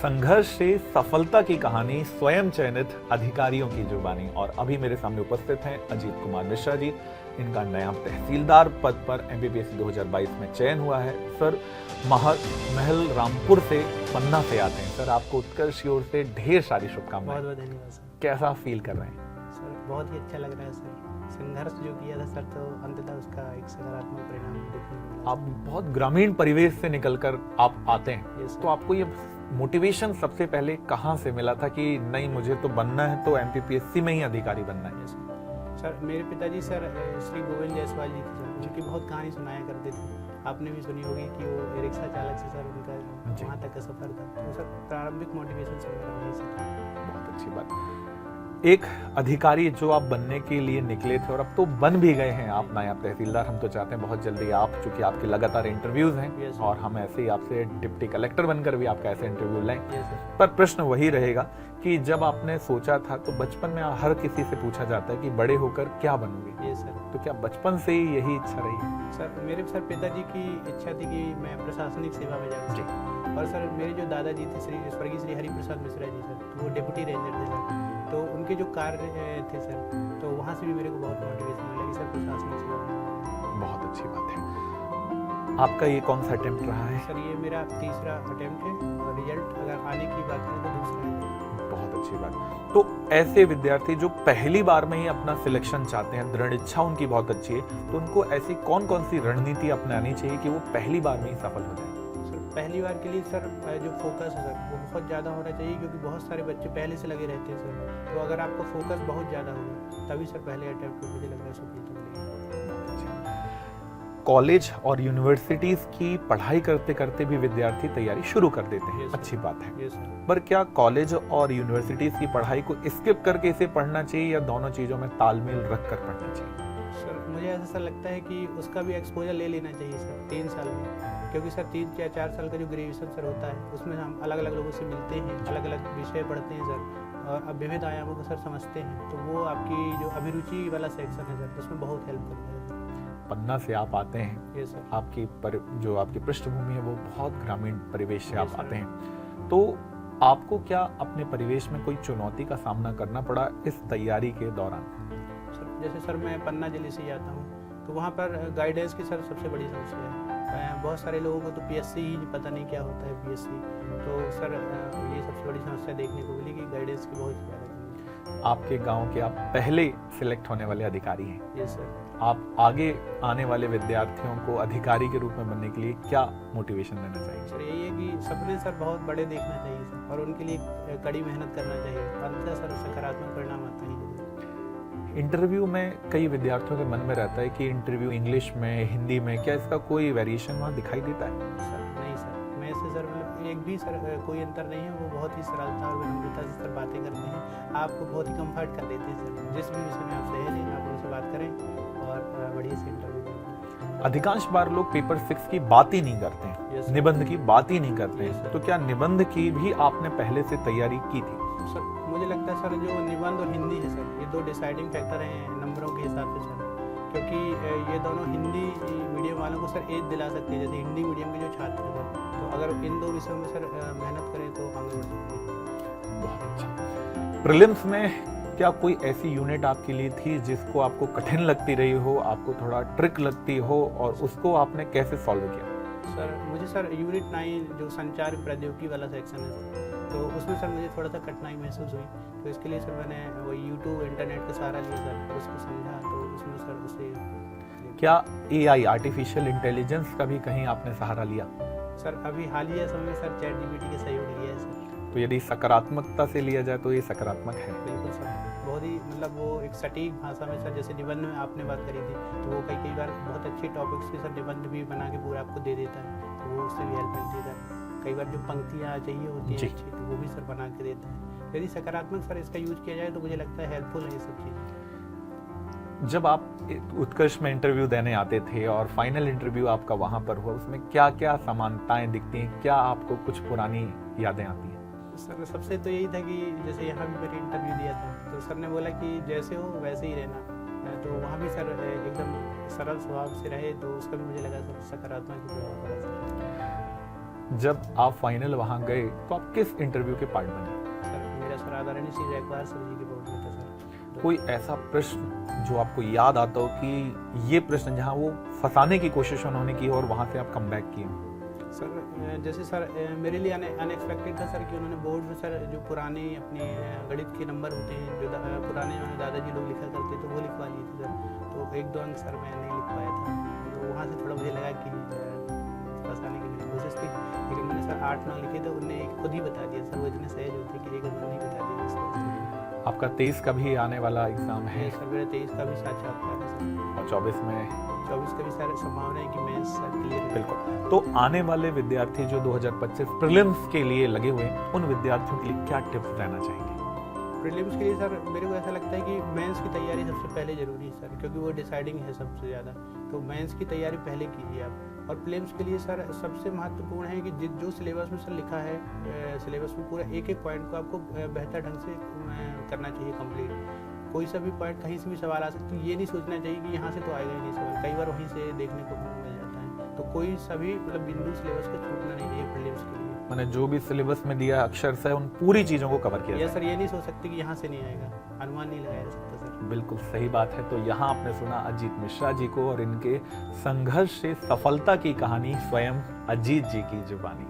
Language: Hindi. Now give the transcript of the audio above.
संघर्ष से सफलता की कहानी, स्वयं चयनित अधिकारियों की जुबानी। और अभी मेरे सामने उपस्थित हैं अजीत कुमार मिश्रा जी। इनका नायब तहसीलदार पद पर एमपीपीएससी 2022 में चयन हुआ है। सर महल रामपुर से, पन्ना से आते हैं। सर आपको उत्कर्ष की ओर से ढेर सारी शुभकामनाएं। बहुत बहुत धन्यवाद सर। कैसा फील कर रहे हैं सर? बहुत ही अच्छा लग रहा है सर। संघर्ष जो किया था सर, तो अंततः उसका एक सकारात्मक परिणाम देखने को मिला। आप बहुत ग्रामीण परिवेश से निकलकर आप आते हैं, तो आपको ये मोटिवेशन सबसे पहले कहाँ से मिला था कि नहीं, मुझे तो बनना है, तो एमपीपीएससी में ही अधिकारी बनना है? सर मेरे पिताजी सर श्री गोविंद जायसवाल जी थे सर, जिनकी बहुत कहानी सुनाया करते थे। आपने भी सुनी होगी कि वो रिक्शा चालक से सर उनका वहाँ तक का सफर था। तो सर प्रारंभिक मोटिवेशन सर मेरा वही से। बहुत अच्छी बात। एक अधिकारी जो आप बनने के लिए निकले थे और अब तो बन भी गए हैं आप नायब तहसीलदार। हम तो चाहते हैं बहुत जल्दी आप, चूंकि आपके लगातार इंटरव्यूज हैं और हम ऐसे ही आपसे डिप्टी कलेक्टर बनकर भी आपका ऐसे इंटरव्यू लें। पर प्रश्न वही रहेगा कि जब आपने सोचा था, तो बचपन में हर किसी से पूछा जाता है कि बड़े होकर क्या बनोगे? ये सर, तो क्या बचपन से ही यही इच्छा रही? सर मेरे सर पिताजी की इच्छा थी कि मैं प्रशासनिक सेवा में जाऊँ जी। और सर मेरे जो दादाजी थे स्वर्गीय श्री हरि प्रसाद मिश्रा जी सर, तो वो डिप्टी रेंजर थे सर। तो उनके जो कार्य थे सर, तो वहाँ से भी मेरे को बहुत मोटिवेशन मिला कि सर प्रशासनिक सेवा। बहुत अच्छी बात है। आपका ये कौन सा अटेम्प्ट रहा है? सर ये मेरा तीसरा अटेम्प्ट है और रिजल्ट अगर आने की बात करें तो दूसरा है। बहुत अच्छी बात। तो ऐसे विद्यार्थी जो पहली बार में ही अपना सिलेक्शन चाहते हैं, दृढ़ इच्छा उनकी बहुत अच्छी है, तो उनको ऐसी कौन कौन सी रणनीति अपनानी चाहिए कि वो पहली बार में ही सफल हो जाए? पहली बार के लिए सर जो फोकस है सर, वो बहुत ज़्यादा होना चाहिए, क्योंकि बहुत सारे बच्चे पहले से लगे रहते हैं सर। तो अगर आपको फोकस बहुत ज़्यादा होगा तभी सर पहले अटेम्प्ट में मुझे लग रहा है सफलता मिलेगी। कॉलेज और यूनिवर्सिटीज की पढ़ाई करते करते भी विद्यार्थी तैयारी शुरू कर देते हैं, अच्छी बात है। पर क्या कॉलेज और यूनिवर्सिटीज की पढ़ाई को स्किप करके इसे पढ़ना चाहिए या दोनों चीज़ों में तालमेल रख कर पढ़ना चाहिए? सर मुझे ऐसा लगता है कि उसका भी एक्सपोजर ले लेना चाहिए सर 3 साल में, क्योंकि सर 3 या 4 साल का जो ग्रेजुएशन सर होता है, उसमें हम अलग अलग लोगों से मिलते हैं, अलग अलग विषय पढ़ते हैं सर, और अब विविध आयामों को सर समझते हैं। तो वो आपकी जो अभिरुचि वाला सेक्शन है सर, उसमें बहुत हेल्प करता है। पन्ना से आप आते हैं, ये सर जो आपकी पृष्ठभूमि है वो बहुत ग्रामीण परिवेश से आप आते हैं, तो आपको क्या अपने परिवेश में कोई चुनौती का सामना करना पड़ा इस तैयारी के दौरान? जैसे सर मैं पन्ना जिले से आता हूँ, तो वहाँ पर गाइडेंस की सर सबसे बड़ी समस्या है। बहुत सारे लोगों को तो पीएससी ही पता नहीं क्या होता है पीएससी। तो सर ये सबसे बड़ी समस्या देखने को मिली कि गाइडेंस की बहुत ज़्यादा कमी। आपके गांव के आप पहले सिलेक्ट होने वाले अधिकारी हैं। ये सर, आप आगे आने वाले विद्यार्थियों को अधिकारी के रूप में बनने के लिए क्या मोटिवेशन देना चाहिए? सर यही है कि सपने सर बहुत बड़े देखना चाहिए सर, और उनके लिए कड़ी मेहनत करना चाहिए। अंततः सर सकारात्मक परिणाम आता ही है। इंटरव्यू में कई विद्यार्थियों के मन में रहता है कि इंटरव्यू इंग्लिश में, हिंदी में, क्या इसका कोई वेरिएशन वहाँ दिखाई देता है? सर नहीं सर, मैं से सर मतलब एक भी सर कोई अंतर नहीं है। वो बहुत ही सरलता और विनम्रता से सर बातें करते हैं, आपको बहुत ही कंफर्ट कर देते हैं सर। जिस भी विषय में आप सहेज हैं, आप उनसे बात करें और बढ़िया से इंटरव्यू दें। अधिकांश बार लोग पेपर 6 की बात ही नहीं करते हैं, निबंध की बात ही नहीं करते हैं, तो क्या निबंध की भी आपने पहले से तैयारी की थी? सर मुझे लगता है सर जो निबंध और हिंदी है सर, ये 2 डिसाइडिंग फैक्टर हैं नंबरों के हिसाब से सर, क्योंकि ये दोनों हिंदी मीडियम वालों को सर एज दिला सकते हैं, जैसे हिंदी मीडियम के जो छात्र हैं सर। तो अगर इन 2 विषयों में सर मेहनत करें तो आगे बढ़ सकते हैं। बहुत अच्छा। प्रीलिम्स में क्या कोई ऐसी यूनिट आपके लिए थी जिसको आपको कठिन लगती रही हो, आपको थोड़ा ट्रिक लगती हो, और उसको आपने कैसे सॉल्व किया? सर मुझे सर यूनिट 9 जो संचार प्रौद्योगिकी वाला सेक्शन है, तो उसमें सर मुझे थोड़ा सा कठिनाई महसूस हुई। तो इसके लिए सर मैंने वो यूट्यूब इंटरनेट का सहारा लिया सर, उसको समझा, तो उसमें सर उसे। क्या एआई, आर्टिफिशियल इंटेलिजेंस का भी कहीं आपने सहारा लिया? सर अभी हालिया समय में सर चैट जीपीटी का सहयोग लिया है सर। तो यदि सकारात्मकता से लिया जाए तो ये सकारात्मक है। बिल्कुल सर, बहुत ही मतलब वो एक सटीक भाषा में सर, जैसे निबंध में आपने बात करी थी, तो वो कई बार बहुत अच्छे टॉपिक्स के सर निबंध भी बना के पूरा आपको दे देता है, तो वो उससे भी हेल्प मिलती है सर। कई बार जो पंक्तियाँ चाहिए होती हैं अच्छी, तो वो भी सर बना के देता है। यदि सकारात्मक सर इसका यूज किया जाए तो मुझे लगता है हेल्पफुल है ये सब चीज़। जब आप उत्कर्ष में इंटरव्यू देने आते थे और फाइनल इंटरव्यू आपका वहाँ पर हुआ, उसमें क्या क्या समानताएं दिखती हैं? क्या आपको कुछ पुरानी यादें आती हैं? सर सबसे तो यही था कि जैसे यहाँ भी मैंने इंटरव्यू दिया था, तो सर ने बोला कि जैसे हो वैसे ही रहना। तो वहाँ भी सर एकदम सरल स्वभाव से रहे, तो उसका भी मुझे लगा सर सकारात्मक प्रभाव पड़ा। जब आप फाइनल वहां गए तो आप किस इंटरव्यू के पार्ट बने? सर मेरा सर आदरणीय श्री जयकुमार सर जी के बोर्ड में था सर। कोई ऐसा प्रश्न जो आपको याद आता हो कि ये प्रश्न जहां वो फंसाने की कोशिश उन्होंने की और वहां से आप कम बैक किए? सर जैसे सर मेरे लिए अनएक्सपेक्टेड था सर कि उन्होंने बोर्ड में सर जो पुराने अपने गणित के नंबर होते हैं जो पुराने दादाजी लोग लिखा करते तो वो लिखवा लिए थे सर। तो एक दो अंक सर मैं नहीं लिख पाया था, तो वहाँ से थोड़ा मुझे लगा कि फंसाने की मेरी कोशिश थी, लेकिन मैंने सर 8-9 लिखे थे, उन्हें खुद ही बता दिया सर। वो इतने सहज होते कि एक अंक नहीं बता दिया सर। आपका 23 का भी आने वाला एग्जाम है सर मेरा 23 का भी साक्षात्कार है सर, और 24 में 24 का भी सर संभावना है कि मैं सर क्लियर। बिल्कुल। तो आने वाले विद्यार्थी जो 2025 प्रीलिम्स के लिए लगे हुए हैं, उन विद्यार्थियों के लिए क्या टिप्स देना चाहेंगे? प्रीलिम्स के लिए सर मेरे को ऐसा लगता है कि मेंस की तैयारी सबसे पहले ज़रूरी है सर, क्योंकि वो डिसाइडिंग है सबसे ज़्यादा। तो मेंस की तैयारी पहले कीजिए आप। और प्रीलिम्स के लिए सर सबसे महत्वपूर्ण है कि जो सिलेबस में सर लिखा है, सिलेबस में पूरा एक एक पॉइंट को आपको बेहतर ढंग से करना चाहिए कंप्लीट। कोई सा भी पॉइंट कहीं से भी सवाल आ सकती है, ये नहीं सोचना चाहिए कि यहाँ से तो आएगा ही नहीं सवाल, कई बार वहीं से देखने को मिल जाता है। तो कोई सभी मतलब बिंदु सिलेबस को छूटना नहीं चाहिए प्रीलिम्स के लिए। मैंने जो भी सिलेबस में दिया अक्षर से उन पूरी चीजों को कवर किया ये जाए। सर ये नहीं सोच सकते कि यहाँ से नहीं आएगा, अनुमान नहीं लगाया जा सकता सर। बिल्कुल सही बात है। तो यहाँ आपने सुना अजीत मिश्रा जी को और इनके संघर्ष से सफलता की कहानी स्वयं अजीत जी की जुबानी।